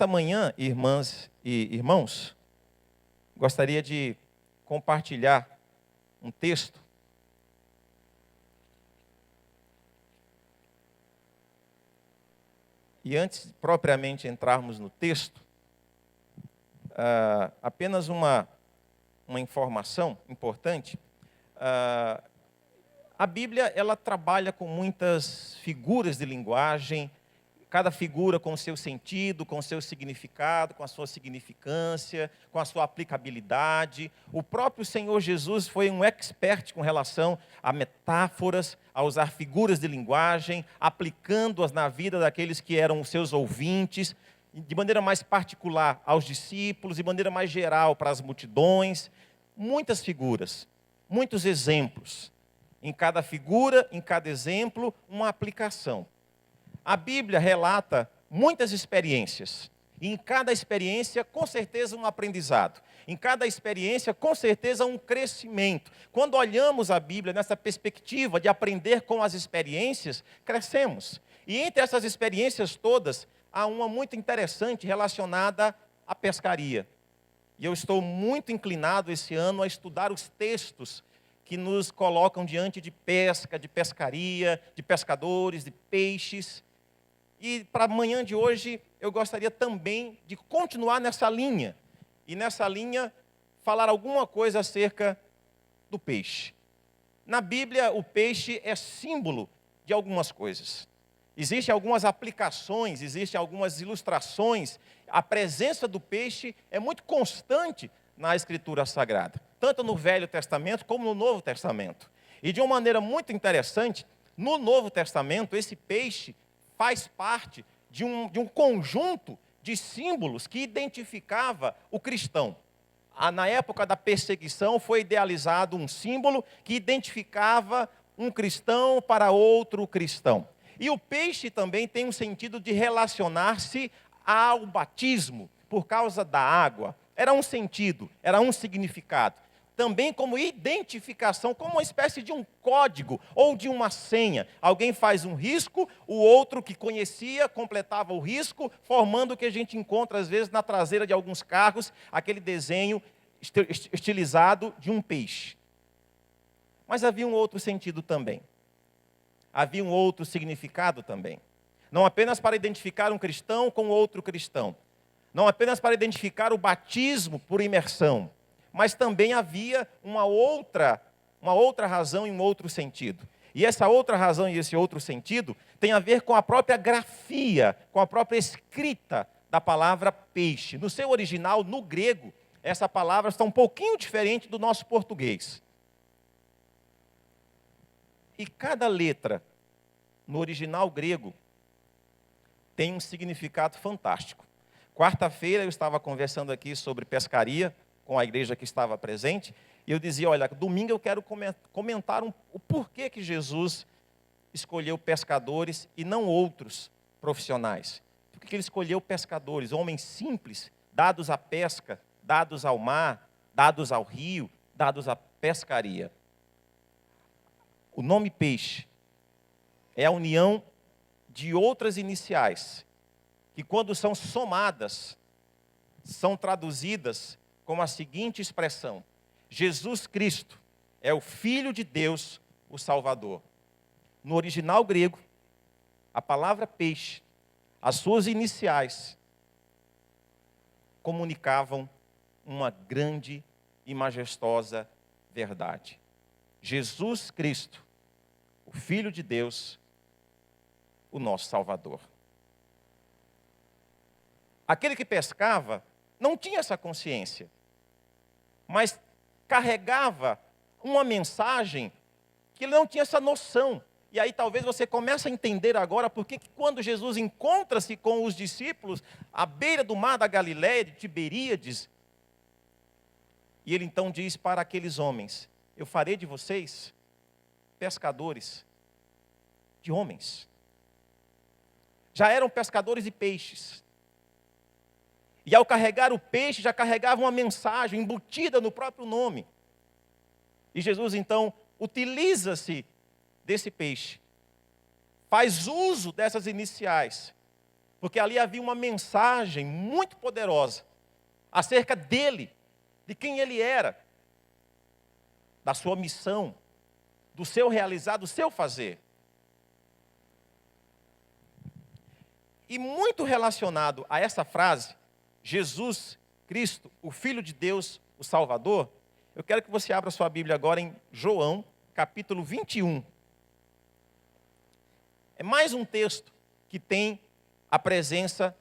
Nesta manhã, irmãs e irmãos, gostaria de compartilhar um texto e antes de propriamente entrarmos no texto, apenas uma informação importante. A Bíblia, ela trabalha com muitas figuras de linguagem, cada figura com o seu sentido, com o seu significado, com a sua significância, com a sua aplicabilidade. O próprio Senhor Jesus foi um expert com relação a metáforas, a usar figuras de linguagem, aplicando-as na vida daqueles que eram os seus ouvintes, de maneira mais particular aos discípulos, de maneira mais geral para as multidões. Muitas figuras, muitos exemplos. Em cada figura, em cada exemplo, uma aplicação. A Bíblia relata muitas experiências. E em cada experiência, com certeza, um aprendizado. Em cada experiência, com certeza, um crescimento. Quando olhamos a Bíblia nessa perspectiva de aprender com as experiências, crescemos. E entre essas experiências todas, há uma muito interessante relacionada à pescaria. E eu estou muito inclinado esse ano a estudar os textos que nos colocam diante de pesca, de pescaria, de pescadores, de peixes. E para a manhã de hoje, eu gostaria também de continuar nessa linha. E nessa linha, falar alguma coisa acerca do peixe. Na Bíblia, o peixe é símbolo de algumas coisas. Existem algumas aplicações, existem algumas ilustrações. A presença do peixe é muito constante na Escritura Sagrada, tanto no Velho Testamento como no Novo Testamento. E de uma maneira muito interessante, no Novo Testamento, esse peixe faz parte de um conjunto de símbolos que identificava o cristão. Na época da perseguição, foi idealizado um símbolo que identificava um cristão para outro cristão. E o peixe também tem um sentido de relacionar-se ao batismo, por causa da água. Era um sentido, era um significado. Também como identificação, como uma espécie de um código ou de uma senha. Alguém faz um risco, o outro que conhecia completava o risco, formando o que a gente encontra às vezes na traseira de alguns carros, aquele desenho estilizado de um peixe. Mas havia um outro sentido também. Havia um outro significado também. Não apenas para identificar um cristão com outro cristão. Não apenas para identificar o batismo por imersão. Mas também havia uma outra razão e um outro sentido. E essa outra razão e esse outro sentido tem a ver com a própria grafia, com a própria escrita da palavra peixe. No seu original, no grego, essa palavra está um pouquinho diferente do nosso português. E cada letra, no original grego, tem um significado fantástico. Quarta-feira eu estava conversando aqui sobre pescaria com a igreja que estava presente, e eu dizia, olha, domingo eu quero comentar o porquê que Jesus escolheu pescadores e não outros profissionais. Por que ele escolheu pescadores, homens simples, dados à pesca, dados ao mar, dados ao rio, dados à pescaria. O nome peixe é a união de outras iniciais, que quando são somadas, são traduzidas como a seguinte expressão: Jesus Cristo é o Filho de Deus, o Salvador. No original grego, a palavra peixe, as suas iniciais, comunicavam uma grande e majestosa verdade. Jesus Cristo, o Filho de Deus, o nosso Salvador. Aquele que pescava não tinha essa consciência, mas carregava uma mensagem que ele não tinha essa noção. E aí talvez você comece a entender agora porque que quando Jesus encontra-se com os discípulos à beira do mar da Galileia, de Tiberíades, e ele então diz para aqueles homens: eu farei de vocês pescadores de homens. Já eram pescadores de peixes. E ao carregar o peixe, já carregava uma mensagem embutida no próprio nome. E Jesus, então, utiliza-se desse peixe. Faz uso dessas iniciais porque ali havia uma mensagem muito poderosa acerca dele, de quem ele era, da sua missão, do seu realizar, do seu fazer. E muito relacionado a essa frase, Jesus Cristo, o Filho de Deus, o Salvador, eu quero que você abra sua Bíblia agora em João, capítulo 21. É mais um texto que tem a presença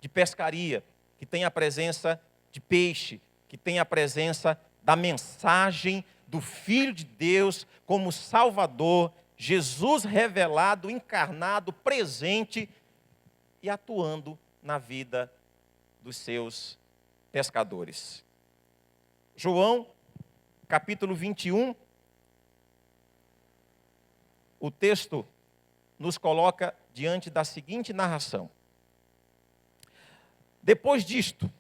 de pescaria, que tem a presença de peixe, que tem a presença da mensagem do Filho de Deus como Salvador, Jesus revelado, encarnado, presente e atuando na vida dos seus pescadores. João, capítulo 21, o texto nos coloca diante da seguinte narração. Depois disto,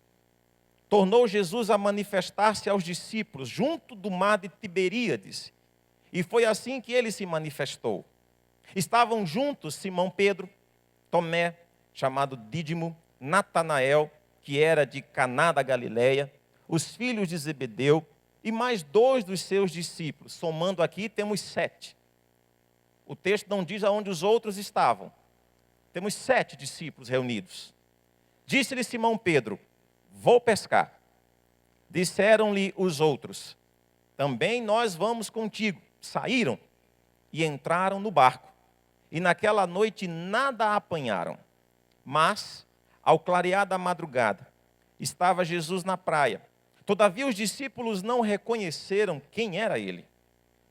tornou Jesus a manifestar-se aos discípulos junto do mar de Tiberíades, e foi assim que ele se manifestou. Estavam juntos Simão Pedro, Tomé, chamado Dídimo, Natanael, que era de Caná da Galileia, os filhos de Zebedeu, e mais 2 dos seus discípulos. Somando aqui, temos 7. O texto não diz aonde os outros estavam. Temos 7 discípulos reunidos. Disse-lhe Simão Pedro: vou pescar. Disseram-lhe os outros: também nós vamos contigo. Saíram e entraram no barco. E naquela noite nada apanharam. Mas, ao clarear da madrugada, estava Jesus na praia. Todavia os discípulos não reconheceram quem era ele.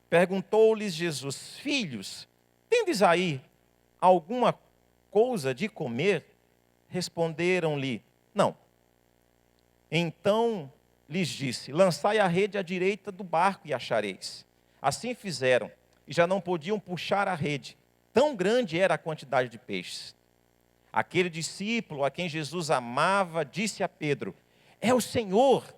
Perguntou-lhes Jesus: filhos, tendes aí alguma coisa de comer? Responderam-lhe: não. Então lhes disse: lançai a rede à direita do barco e achareis. Assim fizeram, e já não podiam puxar a rede. Tão grande era a quantidade de peixes. Aquele discípulo a quem Jesus amava disse a Pedro: é o Senhor.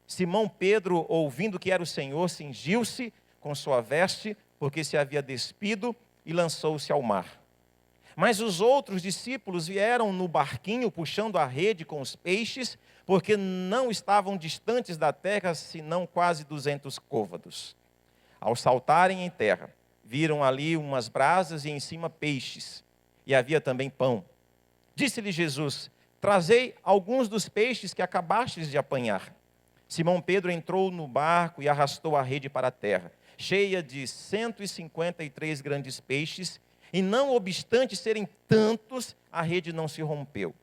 Simão Pedro, ouvindo que era o Senhor, cingiu-se com sua veste, porque se havia despido, e lançou-se ao mar. Mas os outros discípulos vieram no barquinho, puxando a rede com os peixes, porque não estavam distantes da terra, senão quase 200 côvados. Ao saltarem em terra, viram ali umas brasas e em cima peixes, e havia também pão. Disse-lhe Jesus: trazei alguns dos peixes que acabastes de apanhar. Simão Pedro entrou no barco e arrastou a rede para a terra, cheia de 153 grandes peixes, e não obstante serem tantos, a rede não se rompeu.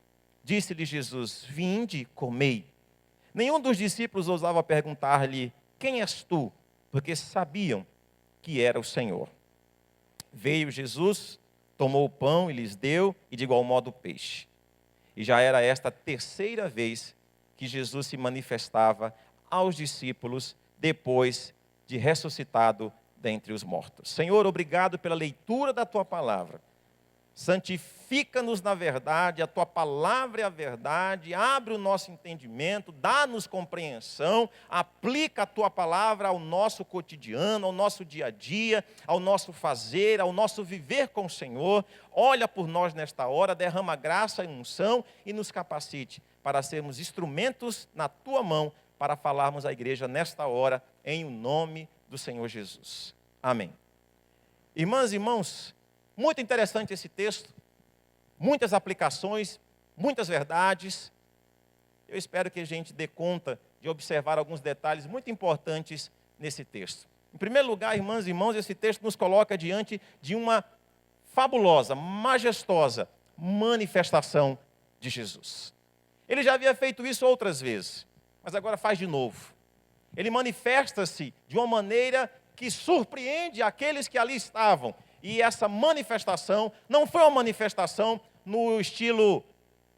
Disse-lhe Jesus: vinde, comei. Nenhum dos discípulos ousava perguntar-lhe: quem és tu? Porque sabiam que era o Senhor. Veio Jesus, tomou o pão e lhes deu, e de igual modo o peixe. E já era esta a 3ª vez que Jesus se manifestava aos discípulos depois de ressuscitado dentre os mortos. Senhor, obrigado pela leitura da Tua palavra. Santifica-nos na verdade, a Tua palavra é a verdade, abre o nosso entendimento, dá-nos compreensão, aplica a Tua palavra ao nosso cotidiano, ao nosso dia a dia, ao nosso fazer, ao nosso viver com o Senhor. Olha por nós nesta hora, derrama graça e unção e nos capacite para sermos instrumentos na Tua mão, para falarmos à igreja nesta hora, em o nome do Senhor Jesus. Amém. Irmãs e irmãos, muito interessante esse texto, muitas aplicações, muitas verdades. Eu espero que a gente dê conta de observar alguns detalhes muito importantes nesse texto. Em primeiro lugar, irmãs e irmãos, esse texto nos coloca diante de uma fabulosa, majestosa manifestação de Jesus. Ele já havia feito isso outras vezes, mas agora faz de novo. Ele manifesta-se de uma maneira que surpreende aqueles que ali estavam. E essa manifestação não foi uma manifestação no estilo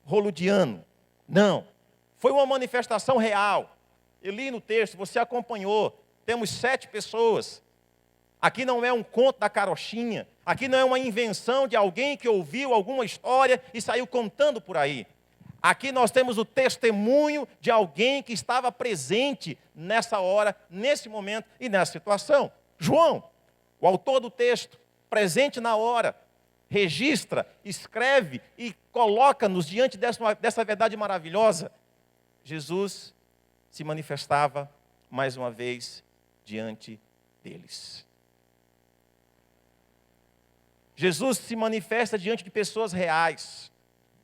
hollywoodiano. Não. Foi uma manifestação real. Eu li no texto, você acompanhou. Temos 7 pessoas. Aqui não é um conto da carochinha. Aqui não é uma invenção de alguém que ouviu alguma história e saiu contando por aí. Aqui nós temos o testemunho de alguém que estava presente nessa hora, nesse momento e nessa situação. João, o autor do texto, presente na hora. registra, escreve e coloca-nos diante dessa verdade maravilhosa. Jesus se manifestava mais uma vez diante deles. Jesus se manifesta diante de pessoas reais,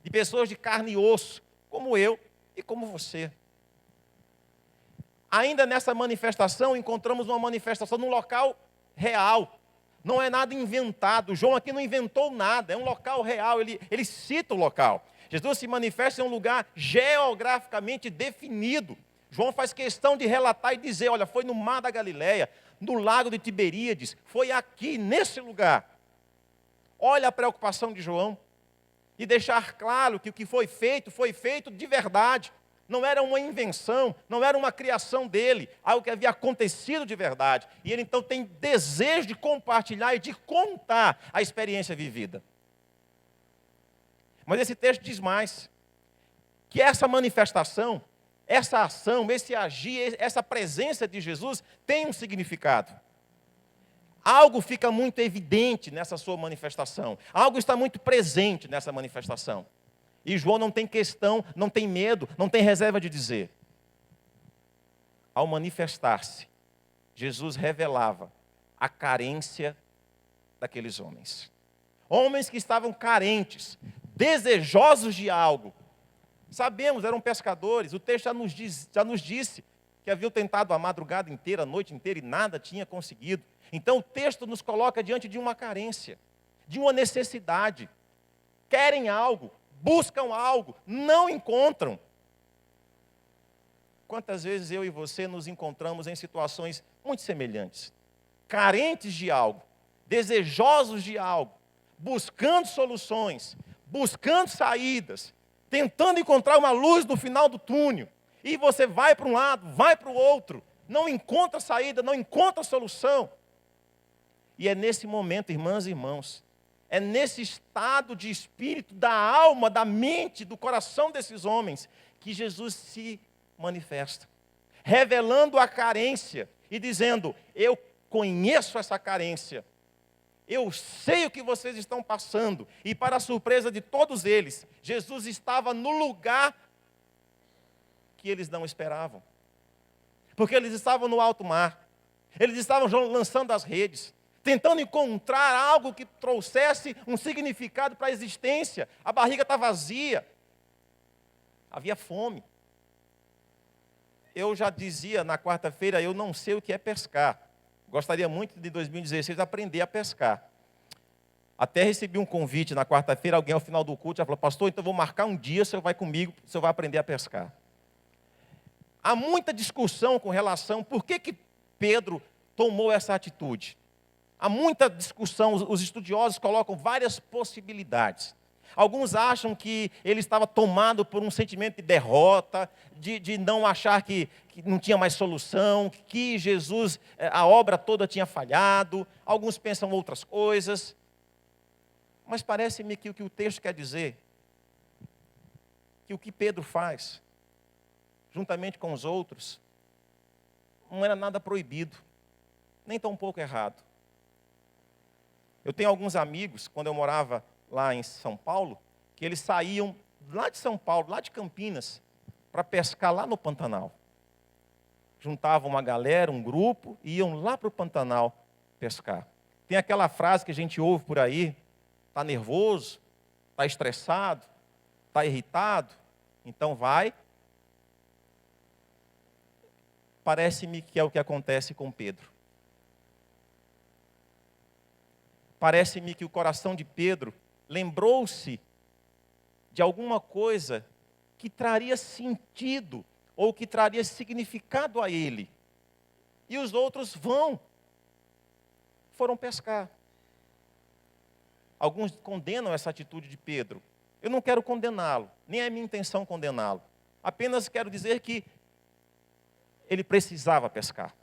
de pessoas de carne e osso, como eu e como você. Ainda nessa manifestação, encontramos uma manifestação num local real. Não é nada inventado. João aqui não inventou nada, é um local real, ele cita o local. Jesus se manifesta em um lugar geograficamente definido. João faz questão de relatar e dizer, olha, foi no mar da Galileia, no lago de Tiberíades, foi aqui, nesse lugar. Olha a preocupação de João, de deixar claro que o que foi feito de verdade. Não era uma invenção, não era uma criação dele, algo que havia acontecido de verdade. E ele então tem desejo de compartilhar e de contar a experiência vivida. Mas esse texto diz mais, que essa manifestação, essa ação, esse agir, essa presença de Jesus tem um significado. Algo fica muito evidente nessa sua manifestação, algo está muito presente nessa manifestação. E João não tem questão, não tem medo, não tem reserva de dizer. Ao manifestar-se, Jesus revelava a carência daqueles homens. Homens que estavam carentes, desejosos de algo. Sabemos, eram pescadores, o texto já nos disse que haviam tentado a madrugada inteira, a noite inteira, e nada tinha conseguido. Então o texto nos coloca diante de uma carência, de uma necessidade. Querem algo, buscam algo, não encontram. Quantas vezes eu e você nos encontramos em situações muito semelhantes, carentes de algo, desejosos de algo, buscando soluções, buscando saídas, tentando encontrar uma luz no final do túnel, e você vai para um lado, vai para o outro, não encontra saída, não encontra solução. E é nesse momento, irmãs e irmãos, é nesse estado de espírito, da alma, da mente, do coração desses homens, que Jesus se manifesta, revelando a carência e dizendo, eu conheço essa carência, eu sei o que vocês estão passando. E para a surpresa de todos eles, Jesus estava no lugar que eles não esperavam. Porque eles estavam no alto mar, eles estavam lançando as redes, tentando encontrar algo que trouxesse um significado para a existência. A barriga está vazia, havia fome. Eu já dizia na quarta-feira, eu não sei o que é pescar. Gostaria muito de 2016 aprender a pescar. Até recebi um convite na quarta-feira, alguém ao final do culto já falou, pastor, então vou marcar um dia, o senhor vai comigo, o senhor vai aprender a pescar. Há muita discussão com relação, por que Pedro tomou essa atitude? Há muita discussão, os estudiosos colocam várias possibilidades. Alguns acham que ele estava tomado por um sentimento de derrota, de não achar que não tinha mais solução, que Jesus, a obra toda tinha falhado. Alguns pensam outras coisas. Mas parece-me que o que o texto quer dizer, que o que Pedro faz, juntamente com os outros, não era nada proibido, nem tão pouco errado. Eu tenho alguns amigos, quando eu morava lá em São Paulo, que eles saíam lá de São Paulo, lá de Campinas, para pescar lá no Pantanal. Juntavam uma galera, um grupo, e iam lá para o Pantanal pescar. Tem aquela frase que a gente ouve por aí, está nervoso, está estressado, está irritado, então vai. Parece-me que é o que acontece com Pedro. Parece-me que o coração de Pedro lembrou-se de alguma coisa que traria sentido ou que traria significado a ele. E os outros foram pescar. Alguns condenam essa atitude de Pedro. Eu não quero condená-lo, nem é minha intenção condená-lo. Apenas quero dizer que ele precisava pescar.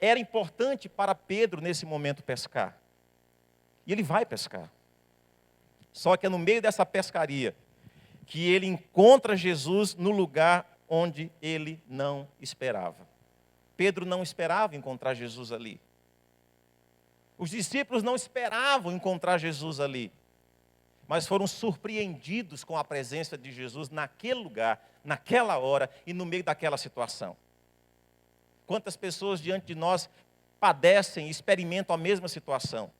Era importante para Pedro, nesse momento, pescar. E ele vai pescar. Só que é no meio dessa pescaria que ele encontra Jesus no lugar onde ele não esperava. Pedro não esperava encontrar Jesus ali. Os discípulos não esperavam encontrar Jesus ali, mas foram surpreendidos com a presença de Jesus naquele lugar, naquela hora e no meio daquela situação. Quantas pessoas diante de nós padecem e experimentam a mesma situação?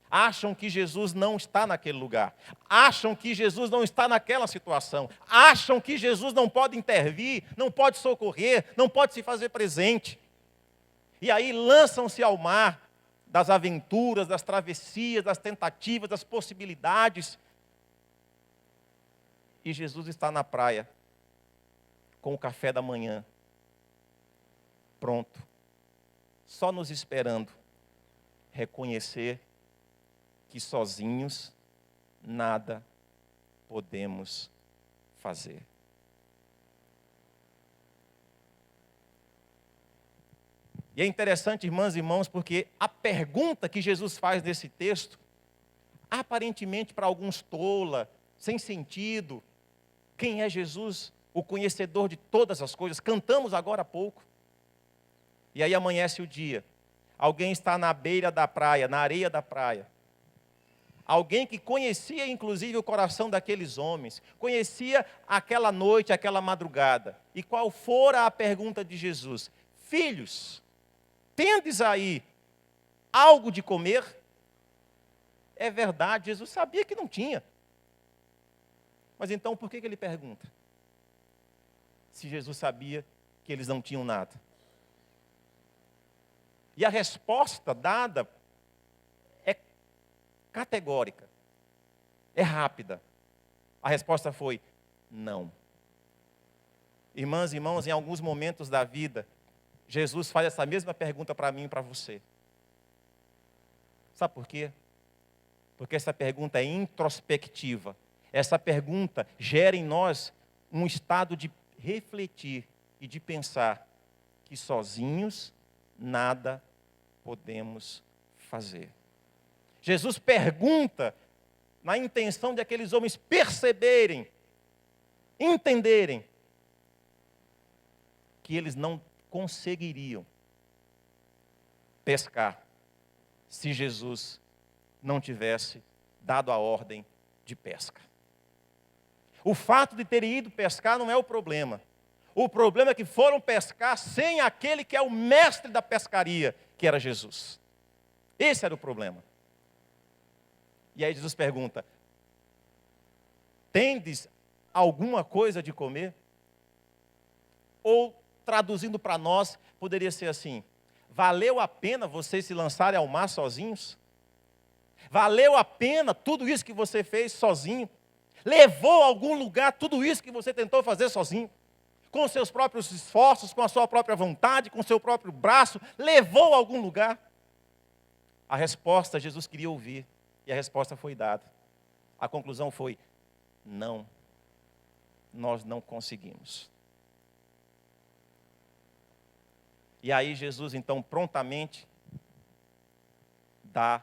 Acham que Jesus não está naquele lugar, acham que Jesus não está naquela situação, acham que Jesus não pode intervir, não pode socorrer, não pode se fazer presente. E aí lançam-se ao mar das aventuras, das travessias, das tentativas, das possibilidades. E Jesus está na praia, com o café da manhã, pronto, só nos esperando reconhecer que sozinhos nada podemos fazer. E é interessante, irmãs e irmãos, porque a pergunta que Jesus faz nesse texto, aparentemente para alguns tola, sem sentido. Quem é Jesus? O conhecedor de todas as coisas. Cantamos agora há pouco. E aí amanhece o dia. Alguém está na beira da praia, na areia da praia. Alguém que conhecia inclusive o coração daqueles homens. Conhecia aquela noite, aquela madrugada. E qual fora a pergunta de Jesus? Filhos, tendes aí algo de comer? É verdade, Jesus sabia que não tinha. Mas então por que ele pergunta? Se Jesus sabia que eles não tinham nada. E a resposta dada é categórica, é rápida. A resposta foi não. Irmãs e irmãos, em alguns momentos da vida, Jesus faz essa mesma pergunta para mim e para você. Sabe por quê? Porque essa pergunta é introspectiva. Essa pergunta gera em nós um estado de refletir e de pensar que sozinhos nada podemos fazer. Jesus pergunta na intenção de aqueles homens perceberem, entenderem que eles não conseguiriam pescar se Jesus não tivesse dado a ordem de pesca. O fato de terem ido pescar não é o problema. O problema é que foram pescar sem aquele que é o mestre da pescaria, que era Jesus. Esse era o problema. E aí Jesus pergunta: tendes alguma coisa de comer? Ou, traduzindo para nós, poderia ser assim: valeu a pena vocês se lançarem ao mar sozinhos? Valeu a pena tudo isso que você fez sozinho? Levou a algum lugar tudo isso que você tentou fazer sozinho? Com os seus próprios esforços, com a sua própria vontade, com o seu próprio braço, levou a algum lugar? A resposta Jesus queria ouvir, e a resposta foi dada. A conclusão foi: não, nós não conseguimos. E aí Jesus então prontamente dá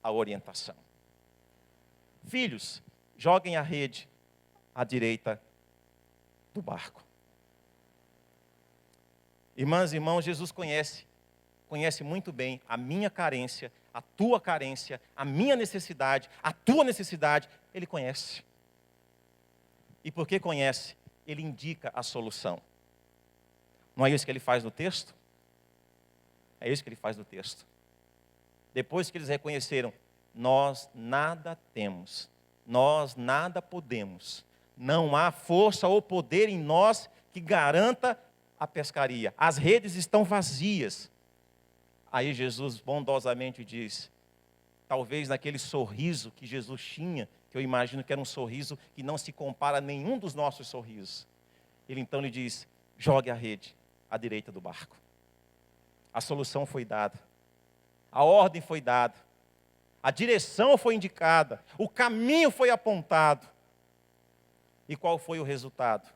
a orientação. Filhos, joguem a rede à direita do barco. Irmãs e irmãos, Jesus conhece muito bem a minha carência, a tua carência, a minha necessidade, a tua necessidade. Ele conhece. E porque conhece, ele indica a solução. Não é isso que ele faz no texto? É isso que ele faz no texto. Depois que eles reconheceram: nós nada temos, nós nada podemos, não há força ou poder em nós que garanta a pescaria. As redes estão vazias. Aí Jesus bondosamente diz, talvez naquele sorriso que Jesus tinha, que eu imagino que era um sorriso que não se compara a nenhum dos nossos sorrisos. Ele então lhe diz: jogue a rede à direita do barco. A solução foi dada. A ordem foi dada. A direção foi indicada. O caminho foi apontado. E qual foi o resultado?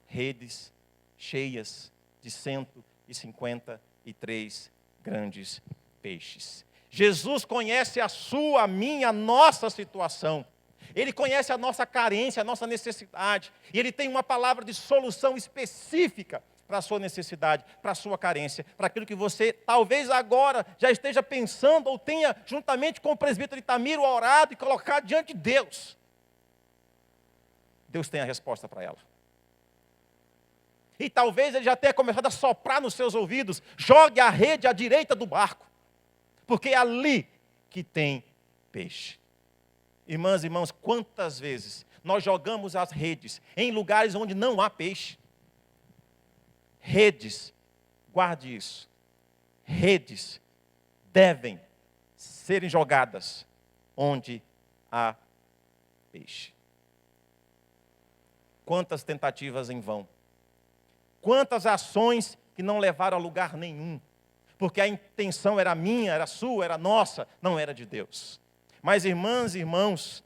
Redes cheias de 153 grandes peixes. Jesus conhece a sua, a minha, a nossa situação. Ele conhece a nossa carência, a nossa necessidade. E Ele tem uma palavra de solução específica para a sua necessidade, para a sua carência, para aquilo que você talvez agora já esteja pensando ou tenha, juntamente com o presbítero Itamiro, orado e colocado diante de Deus. Deus tem a resposta para ela. E talvez ele já tenha começado a soprar nos seus ouvidos: jogue a rede à direita do barco, porque é ali que tem peixe. Irmãs e irmãos, quantas vezes nós jogamos as redes em lugares onde não há peixe? Redes, guarde isso, redes devem serem jogadas onde há peixe. Quantas tentativas em vão, quantas ações que não levaram a lugar nenhum, porque a intenção era minha, era sua, era nossa, não era de Deus. Mas, irmãs e irmãos,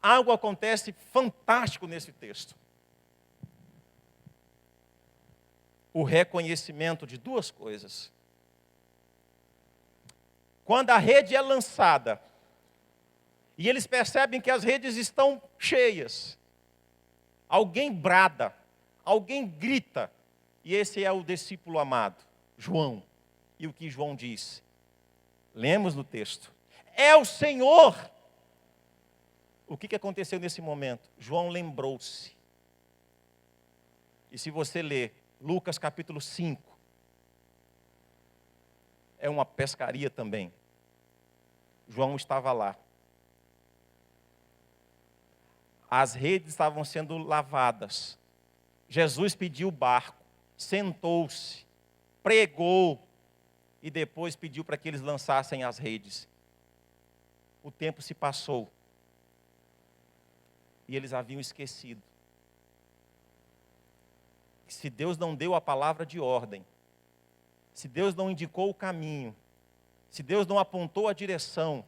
algo acontece fantástico nesse texto. O reconhecimento de duas coisas. Quando a rede é lançada, e eles percebem que as redes estão cheias, alguém brada, alguém grita, e esse é o discípulo amado, João. E o que João diz? Lemos no texto: é o Senhor. O que aconteceu nesse momento? João lembrou-se. E se você ler Lucas capítulo 5, é uma pescaria também. João estava lá. As redes estavam sendo lavadas. Jesus pediu o barco, sentou-se, pregou e depois pediu para que eles lançassem as redes. O tempo se passou e eles haviam esquecido. Se Deus não deu a palavra de ordem, se Deus não indicou o caminho, se Deus não apontou a direção,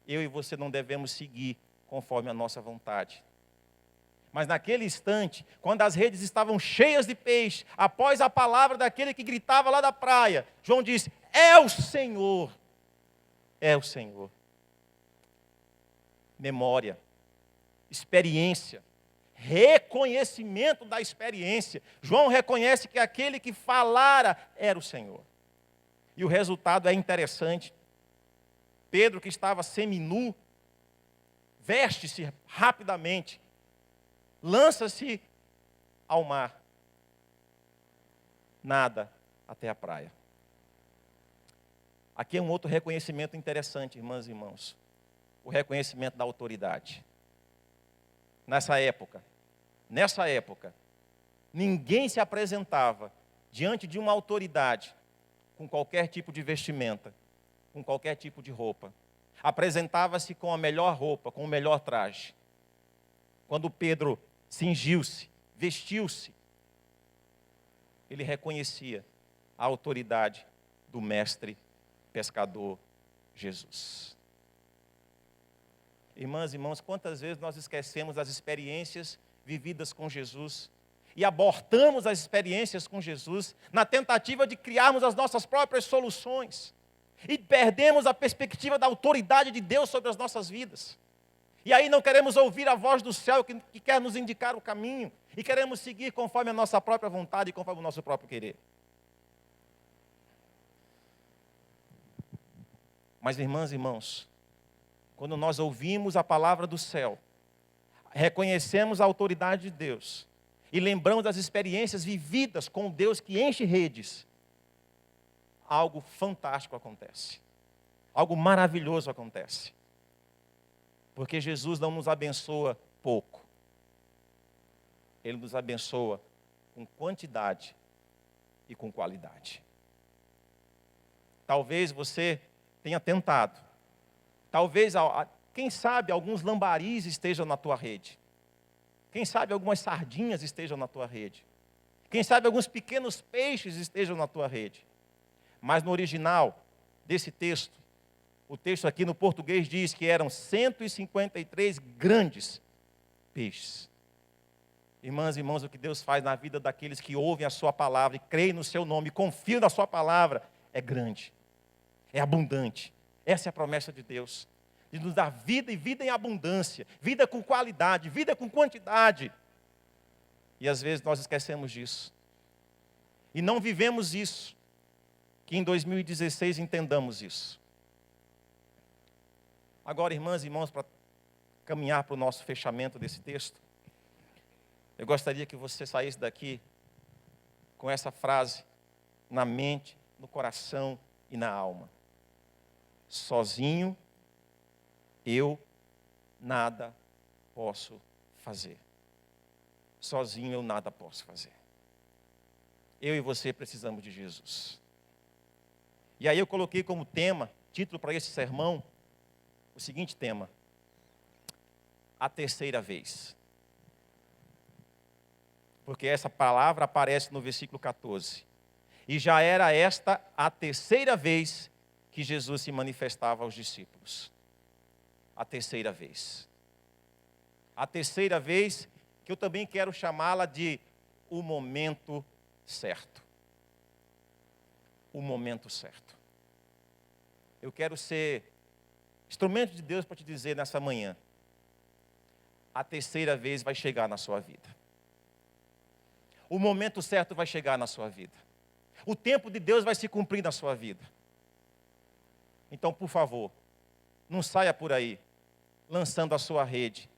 eu e você não devemos seguir conforme a nossa vontade. Mas naquele instante, quando as redes estavam cheias de peixe, após a palavra daquele que gritava lá da praia, João disse: é o Senhor, é o Senhor. Memória, experiência, reconhecimento da experiência. João reconhece que aquele que falara era o Senhor. E o resultado é interessante. Pedro, que estava seminu, veste-se rapidamente, lança-se ao mar, nada até a praia. Aqui é um outro reconhecimento interessante, irmãs e irmãos. O reconhecimento da autoridade. Nessa época, ninguém se apresentava diante de uma autoridade com qualquer tipo de vestimenta, com qualquer tipo de roupa. Apresentava-se com a melhor roupa, com o melhor traje. Quando Pedro cingiu-se, vestiu-se, ele reconhecia a autoridade do mestre pescador Jesus. Irmãs e irmãos, quantas vezes nós esquecemos as experiências vividas com Jesus e abortamos as experiências com Jesus na tentativa de criarmos as nossas próprias soluções e perdemos a perspectiva da autoridade de Deus sobre as nossas vidas. E aí não queremos ouvir a voz do céu que quer nos indicar o caminho e queremos seguir conforme a nossa própria vontade e conforme o nosso próprio querer. Mas, irmãs e irmãos, quando nós ouvimos a palavra do céu, reconhecemos a autoridade de Deus e lembramos das experiências vividas com o Deus que enche redes, algo fantástico acontece. Algo maravilhoso acontece. Porque Jesus não nos abençoa pouco. Ele nos abençoa com quantidade e com qualidade. Talvez você tenha tentado. Talvez, quem sabe, alguns lambaris estejam na tua rede. Quem sabe algumas sardinhas estejam na tua rede. Quem sabe alguns pequenos peixes estejam na tua rede. Mas no original desse texto, o texto aqui no português diz que eram 153 grandes peixes. Irmãs e irmãos, o que Deus faz na vida daqueles que ouvem a sua palavra e creem no seu nome, confiam na sua palavra, é grande, é abundante. Essa é a promessa de Deus, de nos dar vida e vida em abundância, vida com qualidade, vida com quantidade. E às vezes nós esquecemos disso. e não vivemos isso, que em 2016 entendamos isso. Agora, irmãs e irmãos, para caminhar para o nosso fechamento desse texto, eu gostaria que você saísse daqui com essa frase na mente, no coração e na alma. Sozinho, eu nada posso fazer. Sozinho eu nada posso fazer. Eu e você precisamos de Jesus. E aí eu coloquei como tema, título para esse sermão, o seguinte tema: a terceira vez. Porque essa palavra aparece no versículo 14. E já era esta a terceira vez que Jesus se manifestava aos discípulos. A terceira vez. A terceira vez que eu também quero chamá-la de o momento certo. O momento certo. Eu quero ser instrumento de Deus para te dizer nessa manhã: a terceira vez vai chegar na sua vida. O momento certo vai chegar na sua vida. O tempo de Deus vai se cumprir na sua vida. Então, por favor, não saia por aí lançando a sua rede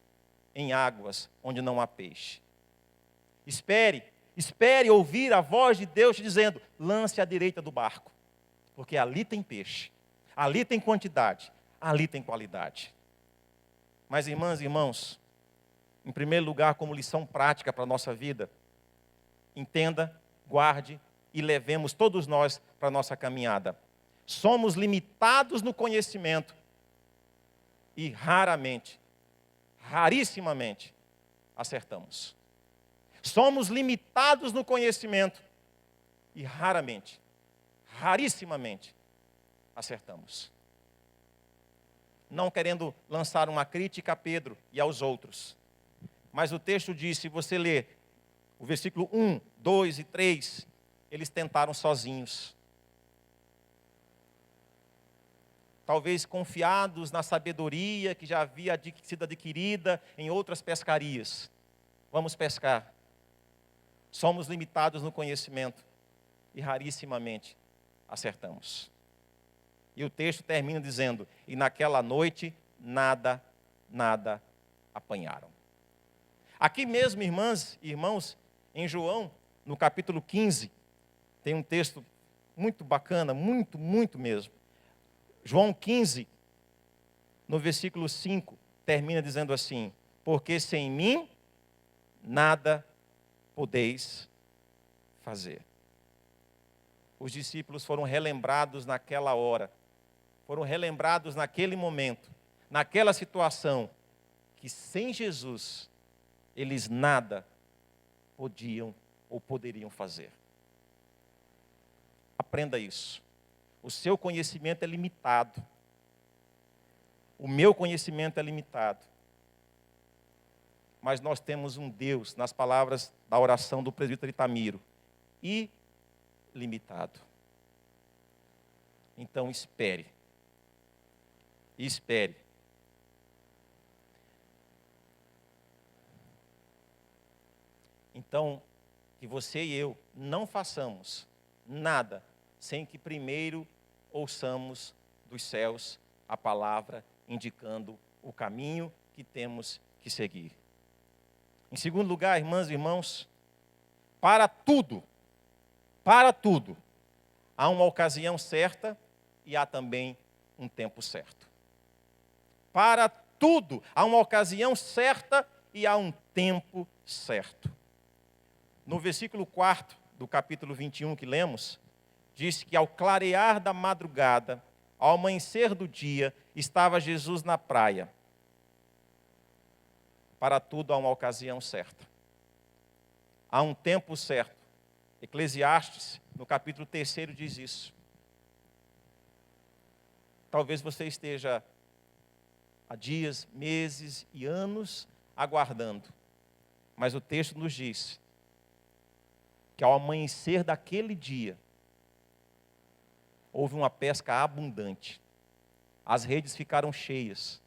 em águas onde não há peixe. Espere ouvir a voz de Deus te dizendo: lance à direita do barco, porque ali tem peixe, ali tem quantidade, ali tem qualidade. Mas, irmãs e irmãos, em primeiro lugar, como lição prática para a nossa vida, entenda, guarde e levemos todos nós para a nossa caminhada. Somos limitados no conhecimento e rarissimamente, acertamos. Somos limitados no conhecimento e rarissimamente, acertamos. Não querendo lançar uma crítica a Pedro e aos outros, mas o texto diz, se você ler o versículo 1, 2 e 3, eles tentaram sozinhos. Talvez confiados na sabedoria que já havia sido adquirida em outras pescarias. Vamos pescar. Somos limitados no conhecimento e rarissimamente acertamos. E o texto termina dizendo: e naquela noite nada apanharam. Aqui mesmo, irmãs e irmãos, em João, no capítulo 15, tem um texto muito bacana, muito mesmo. João 15, no versículo 5, termina dizendo assim: porque sem mim nada podeis fazer. Os discípulos foram relembrados naquela hora, foram relembrados naquele momento, naquela situação, que sem Jesus eles nada podiam ou poderiam fazer. Aprenda isso. O seu conhecimento é limitado. O meu conhecimento é limitado. Mas nós temos um Deus, nas palavras da oração do presbítero Itamiro, ilimitado. Então espere. Espere. Então, que você e eu não façamos nada sem que primeiro ouçamos dos céus a palavra indicando o caminho que temos que seguir. Em segundo lugar, irmãs e irmãos, para tudo, há uma ocasião certa e há também um tempo certo. Para tudo, há uma ocasião certa e há um tempo certo. No versículo 4 do capítulo 21 que lemos, diz que ao clarear da madrugada, ao amanhecer do dia, estava Jesus na praia. Para tudo há uma ocasião certa. Há um tempo certo. Eclesiastes, no capítulo 3, diz isso. Talvez você esteja há dias, meses e anos aguardando. Mas o texto nos diz que ao amanhecer daquele dia, houve uma pesca abundante. As redes ficaram cheias,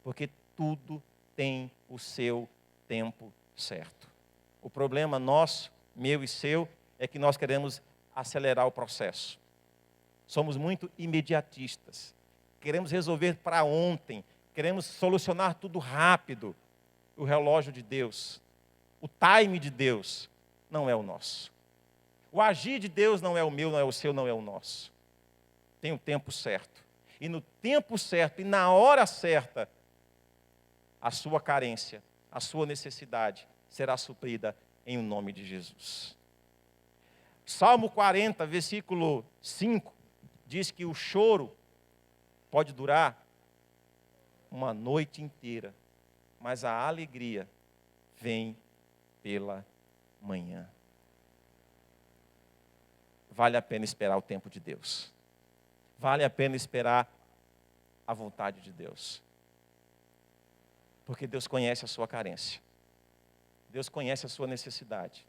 porque tudo tem o seu tempo certo. O problema nosso, meu e seu, é que nós queremos acelerar o processo. Somos muito imediatistas. Queremos resolver para ontem. Queremos solucionar tudo rápido. O relógio de Deus, o time de Deus, não é o nosso. O agir de Deus não é o meu, não é o seu, não é o nosso. Tem o tempo certo. E no tempo certo e na hora certa, a sua carência, a sua necessidade será suprida em o nome de Jesus. Salmo 40, versículo 5, diz que o choro pode durar uma noite inteira, mas a alegria vem pela manhã. Vale a pena esperar o tempo de Deus. Vale a pena esperar a vontade de Deus. Porque Deus conhece a sua carência. Deus conhece a sua necessidade.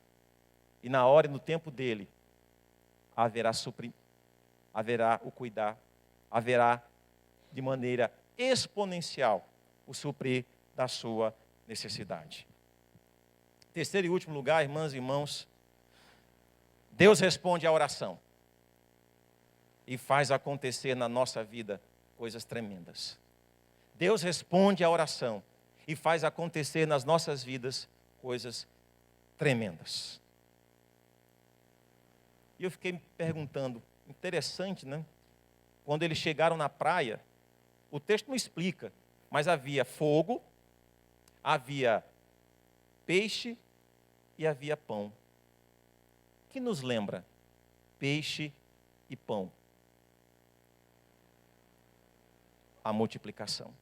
E na hora e no tempo dele, haverá o cuidar, haverá de maneira exponencial o suprir da sua necessidade. Terceiro e último lugar, irmãs e irmãos, Deus responde à oração e faz acontecer na nossa vida coisas tremendas. Deus responde à oração e faz acontecer nas nossas vidas coisas tremendas. E eu fiquei me perguntando, interessante, né? Quando eles chegaram na praia, o texto não explica, mas havia fogo, havia peixe e havia pão. Que nos lembra peixe e pão? A multiplicação.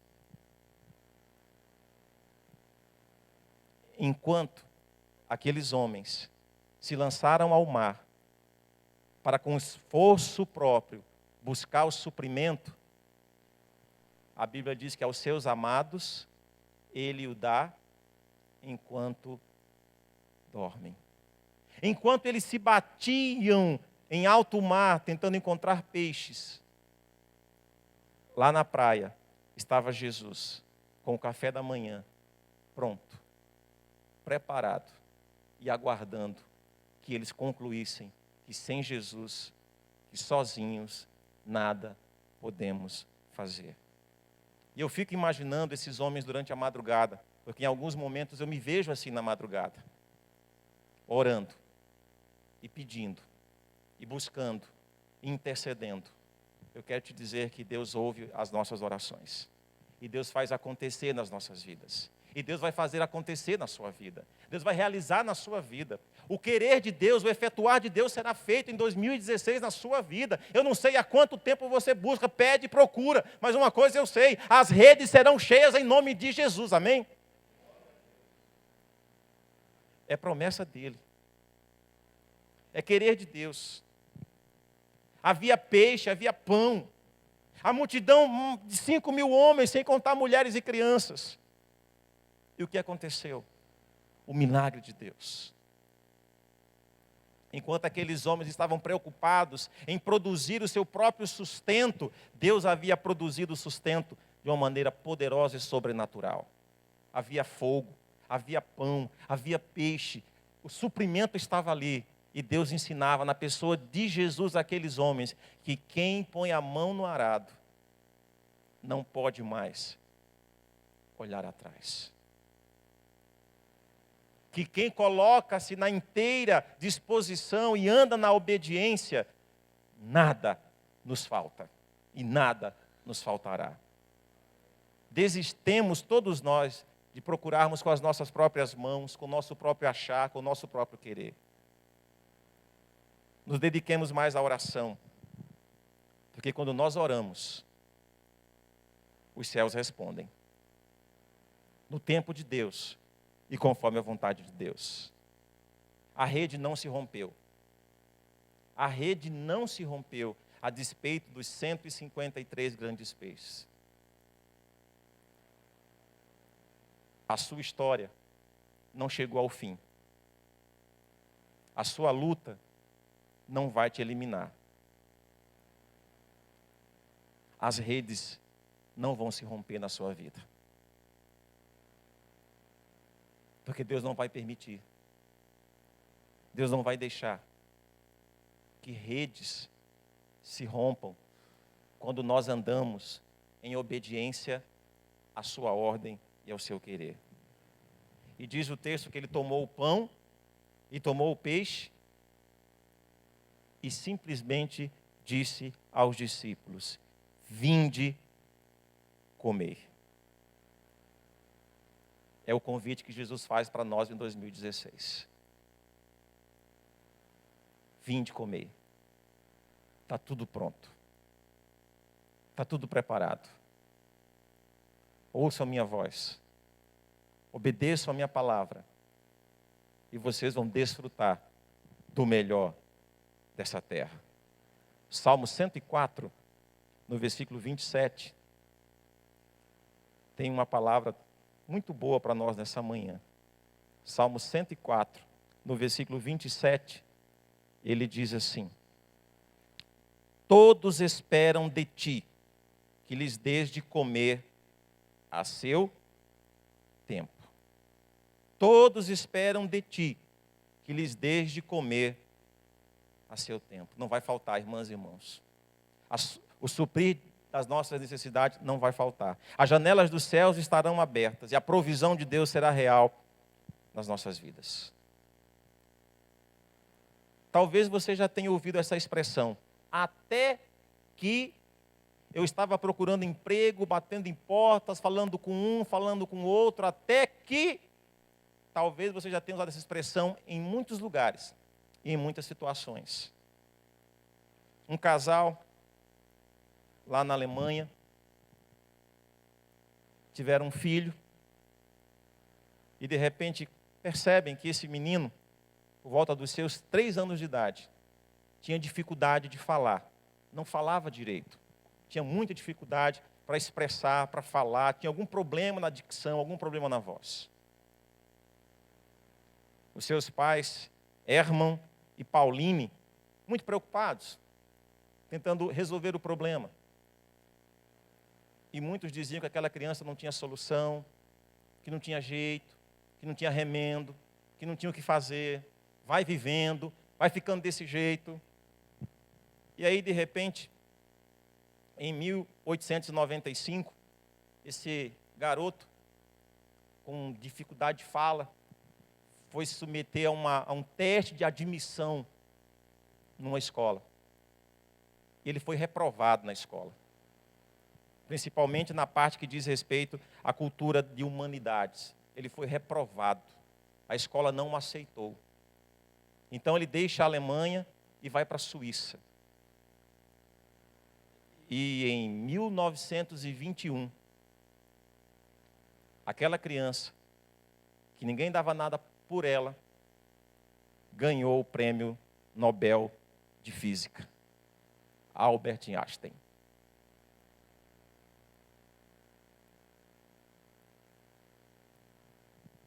Enquanto aqueles homens se lançaram ao mar para com esforço próprio buscar o suprimento, a Bíblia diz que aos seus amados ele o dá enquanto dormem. Enquanto eles se batiam em alto mar tentando encontrar peixes, lá na praia estava Jesus com o café da manhã pronto, preparado e aguardando que eles concluíssem que sem Jesus, que sozinhos, nada podemos fazer. E eu fico imaginando esses homens durante a madrugada, porque em alguns momentos eu me vejo assim na madrugada, orando, e pedindo, e buscando, e intercedendo. Eu quero te dizer que Deus ouve as nossas orações, e Deus faz acontecer nas nossas vidas. E Deus vai fazer acontecer na sua vida. Deus vai realizar na sua vida. O querer de Deus, o efetuar de Deus será feito em 2016 na sua vida. Eu não sei há quanto tempo você busca, pede, procura. Mas uma coisa eu sei, as redes serão cheias em nome de Jesus, amém? É promessa dele. É querer de Deus. Havia peixe, havia pão. A multidão de 5.000 homens, sem contar mulheres e crianças. E o que aconteceu? O milagre de Deus. Enquanto aqueles homens estavam preocupados em produzir o seu próprio sustento, Deus havia produzido o sustento de uma maneira poderosa e sobrenatural. Havia fogo, havia pão, havia peixe. O suprimento estava ali. E Deus ensinava na pessoa de Jesus àqueles homens que quem põe a mão no arado não pode mais olhar atrás. Que quem coloca-se na inteira disposição e anda na obediência, nada nos falta e nada nos faltará. Desistemos todos nós de procurarmos com as nossas próprias mãos, com o nosso próprio achar, com o nosso próprio querer. Nos dediquemos mais à oração, porque quando nós oramos, os céus respondem. No tempo de Deus e conforme a vontade de Deus. A rede não se rompeu. A rede não se rompeu a despeito dos 153 grandes peixes. A sua história não chegou ao fim. A sua luta não vai te eliminar. As redes não vão se romper na sua vida. Porque Deus não vai permitir. Deus não vai deixar que redes se rompam quando nós andamos em obediência à sua ordem e ao seu querer. E diz o texto que ele tomou o pão e tomou o peixe e simplesmente disse aos discípulos: vinde comer. É o convite que Jesus faz para nós em 2016. Vinde comer. Está tudo pronto. Está tudo preparado. Ouçam a minha voz. Obedeçam a minha palavra. E vocês vão desfrutar do melhor dessa terra. Salmo 104, no versículo 27, tem uma palavra muito boa para nós nessa manhã. Salmo 104, no versículo 27, ele diz assim: todos esperam de ti, que lhes dês de comer a seu tempo. Todos esperam de ti, que lhes dês de comer a seu tempo. Não vai faltar, irmãs e irmãos. O suprir das nossas necessidades não vai faltar. As janelas dos céus estarão abertas e a provisão de Deus será real nas nossas vidas. Talvez você já tenha ouvido essa expressão: até que eu estava procurando emprego, batendo em portas, falando com um, falando com outro, até que... Talvez você já tenha usado essa expressão em muitos lugares e em muitas situações. Um casal lá na Alemanha tiveram um filho e de repente percebem que esse menino, por volta dos seus 3 anos de idade, tinha dificuldade de falar, não falava direito, tinha muita dificuldade para expressar, para falar, tinha algum problema na dicção, algum problema na voz. Os seus pais, Hermann e Pauline, muito preocupados, tentando resolver o problema. E muitos diziam que aquela criança não tinha solução, que não tinha jeito, que não tinha remendo, que não tinha o que fazer. Vai vivendo, vai ficando desse jeito. E aí, de repente, em 1895, esse garoto, com dificuldade de fala, foi se submeter a um teste de admissão numa escola. Ele foi reprovado na escola, principalmente na parte que diz respeito à cultura de humanidades. Ele foi reprovado, a escola não o aceitou. Então ele deixa a Alemanha e vai para a Suíça. E em 1921, aquela criança, que ninguém dava nada por ela, ganhou o prêmio Nobel de Física, Albert Einstein.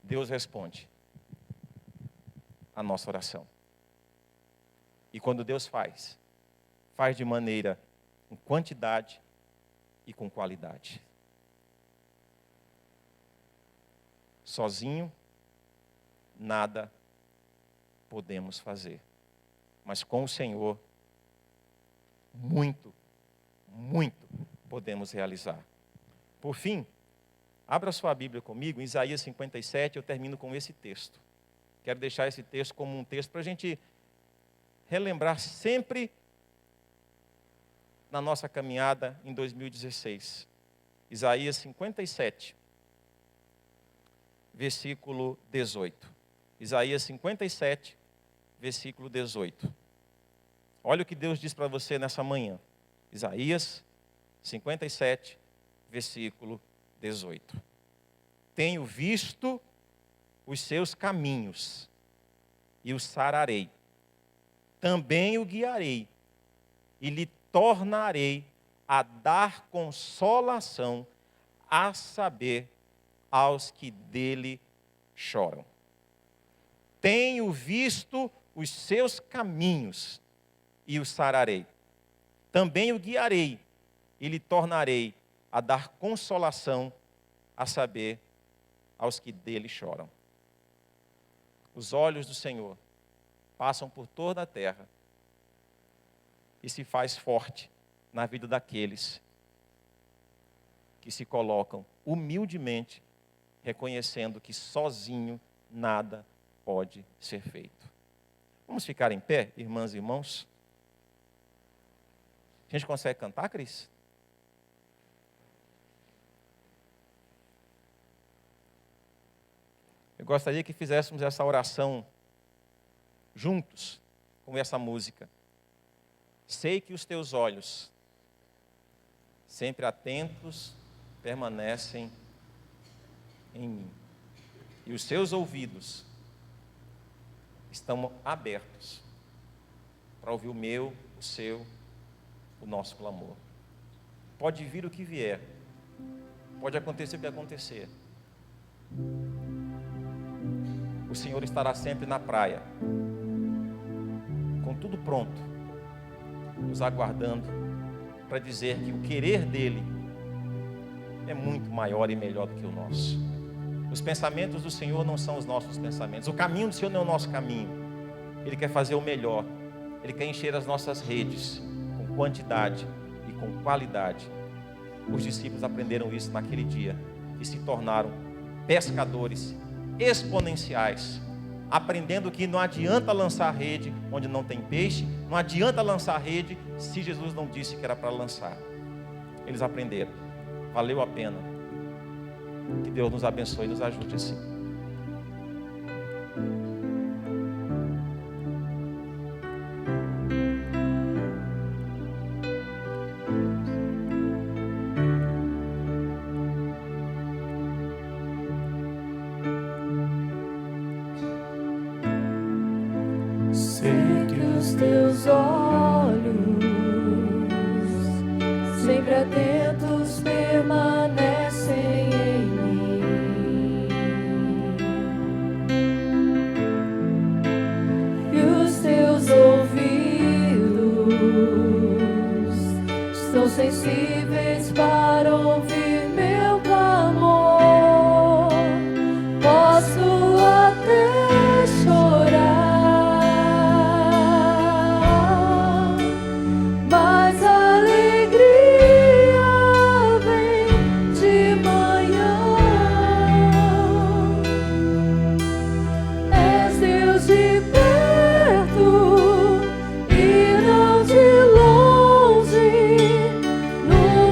Deus responde a nossa oração. E quando Deus faz de maneira com quantidade e com qualidade. Sozinho, nada podemos fazer. Mas com o Senhor, muito, muito podemos realizar. Por fim, abra sua Bíblia comigo, em Isaías 57, eu termino com esse texto. Quero deixar esse texto como um texto para a gente relembrar sempre na nossa caminhada em 2016. Isaías 57, versículo 18. Isaías 57, versículo 18. Olha o que Deus diz para você nessa manhã. Isaías 57, versículo 18. Tenho visto os seus caminhos e o sararei. Também o guiarei e lhe tornarei a dar consolação, a saber, aos que dele choram. Tenho visto os seus caminhos e o sararei. Também o guiarei e lhe tornarei a dar consolação, a saber, aos que dele choram. Os olhos do Senhor passam por toda a terra e se faz forte na vida daqueles que se colocam humildemente, reconhecendo que sozinho nada pode ser feito. Vamos ficar em pé, irmãs e irmãos? A gente consegue cantar, Cris? Eu gostaria que fizéssemos essa oração juntos, com essa música. Sei que os teus olhos, sempre atentos, permanecem em mim. E os seus ouvidos estão abertos para ouvir o meu, o seu, o nosso clamor. Pode vir o que vier, pode acontecer o que acontecer. O Senhor estará sempre na praia, com tudo pronto, nos aguardando para dizer que o querer dele é muito maior e melhor do que o nosso. Os pensamentos do Senhor não são os nossos pensamentos. O caminho do Senhor não é o nosso caminho. Ele quer fazer o melhor. Ele quer encher as nossas redes com quantidade e com qualidade. Os discípulos aprenderam isso naquele dia e se tornaram pescadores exponenciais, aprendendo que não adianta lançar rede onde não tem peixe, não adianta lançar rede se Jesus não disse que era para lançar. Eles aprenderam. Valeu a pena. Que Deus nos abençoe e nos ajude assim. Sei que os teus olhos, sempre atentos, permanecem em mim, e os teus ouvidos estão sensíveis para ouvir meu clamor. Posso até chorar, mas a alegria vem de manhã. És Deus de perto e não de longe, no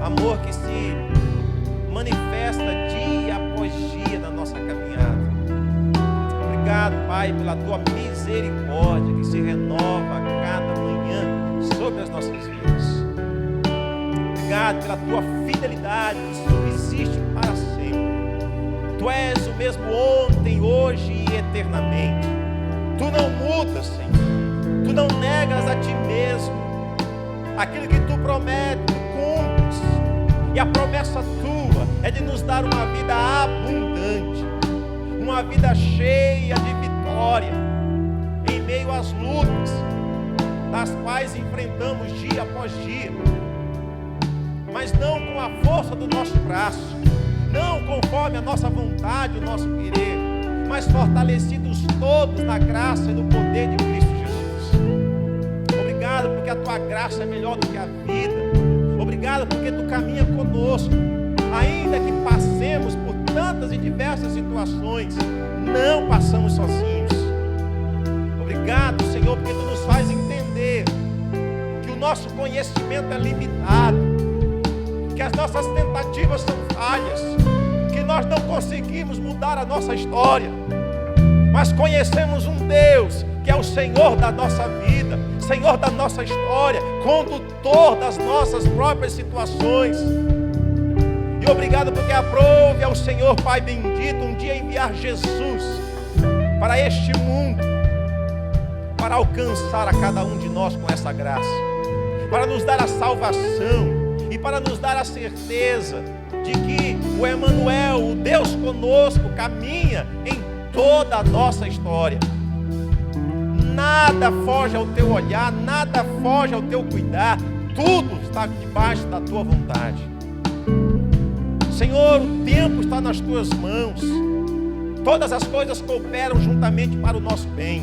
amor que se manifesta dia após dia na nossa caminhada. Obrigado, Pai, pela tua misericórdia que se renova a cada manhã sobre as nossas vidas. Obrigado pela tua fidelidade que subsiste para sempre. Tu és o mesmo ontem, hoje e eternamente. Tu não mudas, Senhor. Tu não negas a ti mesmo. Aquilo que tu prometes, tu cumpres. E a promessa tua é de nos dar uma vida abundante, uma vida cheia de vitória, em meio às lutas, das quais enfrentamos dia após dia, mas não com a força do nosso braço, não conforme a nossa vontade, o nosso querer, mas fortalecidos todos na graça e no poder de Cristo Jesus. Obrigado porque a tua graça é melhor do que a vida. Obrigado porque tu caminha conosco, ainda que passemos por tantas e diversas situações, não passamos sozinhos. Obrigado, Senhor, porque tu nos faz entender que o nosso conhecimento é limitado, que as nossas tentativas são falhas, que nós não conseguimos mudar a nossa história, mas conhecemos um Deus que é o Senhor da nossa vida, Senhor da nossa história, condutor das nossas próprias situações. E obrigado porque aprove ao Senhor, Pai bendito, um dia enviar Jesus para este mundo, para alcançar a cada um de nós com essa graça, para nos dar a salvação e para nos dar a certeza de que o Emanuel, o Deus conosco, caminha em toda a nossa história. Nada foge ao teu olhar, nada foge ao teu cuidar, tudo está debaixo da tua vontade. Senhor, o tempo está nas tuas mãos, todas as coisas cooperam juntamente para o nosso bem.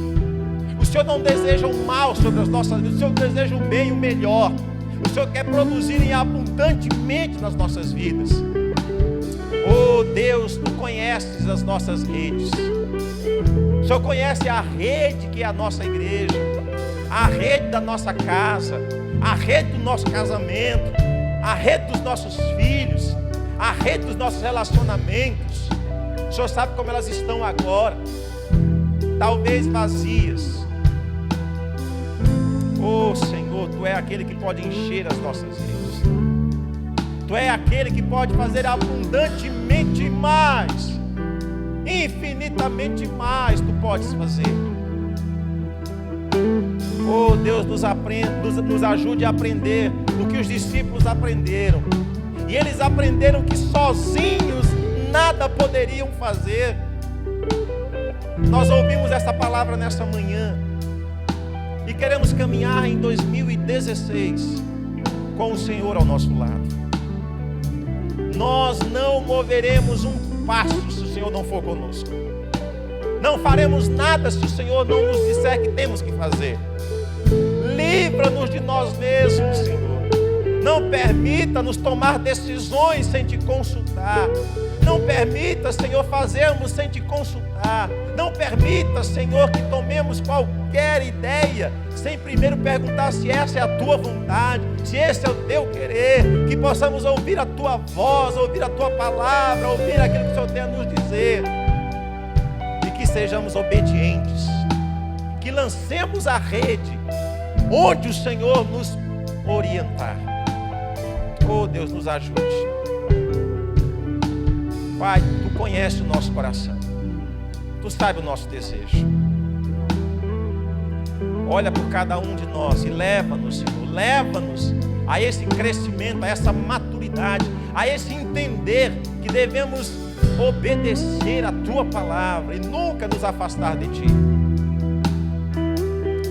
O Senhor não deseja o mal sobre as nossas vidas, o Senhor deseja o bem e o melhor. O Senhor quer produzir abundantemente nas nossas vidas. Oh Deus, tu conheces as nossas redes. O Senhor conhece a rede que é a nossa igreja, a rede da nossa casa, a rede do nosso casamento, a rede dos nossos filhos, a rede dos nossos relacionamentos. O Senhor sabe como elas estão agora, talvez vazias. Oh Senhor, tu é aquele que pode encher as nossas redes. Tu é aquele que pode fazer abundantemente mais, infinitamente mais tu podes fazer. Oh Deus, nos ajude a aprender o que os discípulos aprenderam. E eles aprenderam que sozinhos nada poderiam fazer. Nós ouvimos essa palavra nessa manhã e queremos caminhar em 2016 com o Senhor ao nosso lado. Nós não moveremos um passo se o Senhor não for conosco. Não faremos nada se o Senhor não nos disser que temos que fazer. Livra-nos de nós mesmos, Senhor. Não permita-nos tomar decisões sem te consultar. Não permita, Senhor, fazermos sem te consultar. Não permita, Senhor, que tomemos qualquer ideia sem primeiro perguntar se essa é a tua vontade, se esse é o teu querer. Que possamos ouvir a tua voz, ouvir a tua palavra, ouvir aquilo que o Senhor tem a nos dizer. E que sejamos obedientes. Que lancemos a rede onde o Senhor nos orientar. Oh Deus, nos ajude. Pai, tu conheces o nosso coração. Tu sabes o nosso desejo. Olha por cada um de nós e leva-nos, Senhor. Leva-nos a esse crescimento, a essa maturidade, a esse entender que devemos obedecer a tua palavra e nunca nos afastar de ti.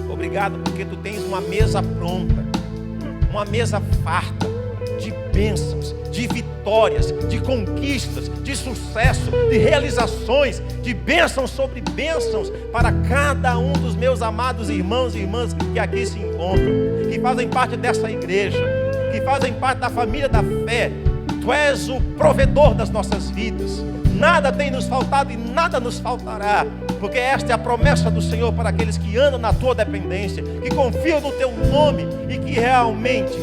Obrigado porque tu tens uma mesa pronta, uma mesa farta de bênçãos, de vitórias, de conquistas, de sucesso, de realizações, de bênçãos sobre bênçãos para cada um dos meus amados irmãos e irmãs que aqui se encontram, que fazem parte dessa igreja, que fazem parte da família da fé. Tu és o provedor das nossas vidas. Nada tem nos faltado e nada nos faltará, porque esta é a promessa do Senhor para aqueles que andam na tua dependência, que confiam no teu nome e que realmente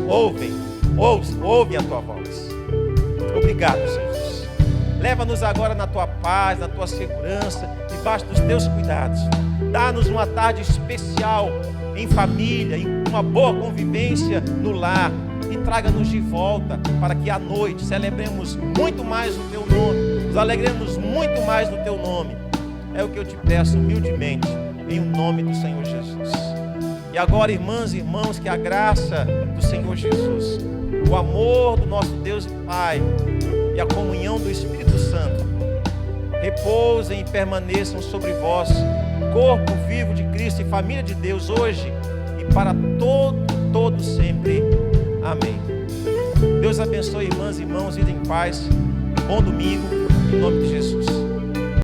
ouvem ouvem a tua voz. Obrigado, Jesus. Leva-nos agora na tua paz, na tua segurança, debaixo dos teus cuidados. Dá-nos uma tarde especial em família, em uma boa convivência no lar. E traga-nos de volta para que à noite celebremos muito mais o teu nome, nos alegremos muito mais no teu nome. É o que eu te peço humildemente, em nome do Senhor Jesus. E agora, irmãs e irmãos, que a graça do Senhor Jesus, o amor do nosso Deus e Pai e a comunhão do Espírito Santo repousem e permaneçam sobre vós, corpo vivo de Cristo e família de Deus, hoje e para todo sempre. Amém. Deus abençoe, irmãs e irmãos, ide em paz. Bom domingo, em nome de Jesus.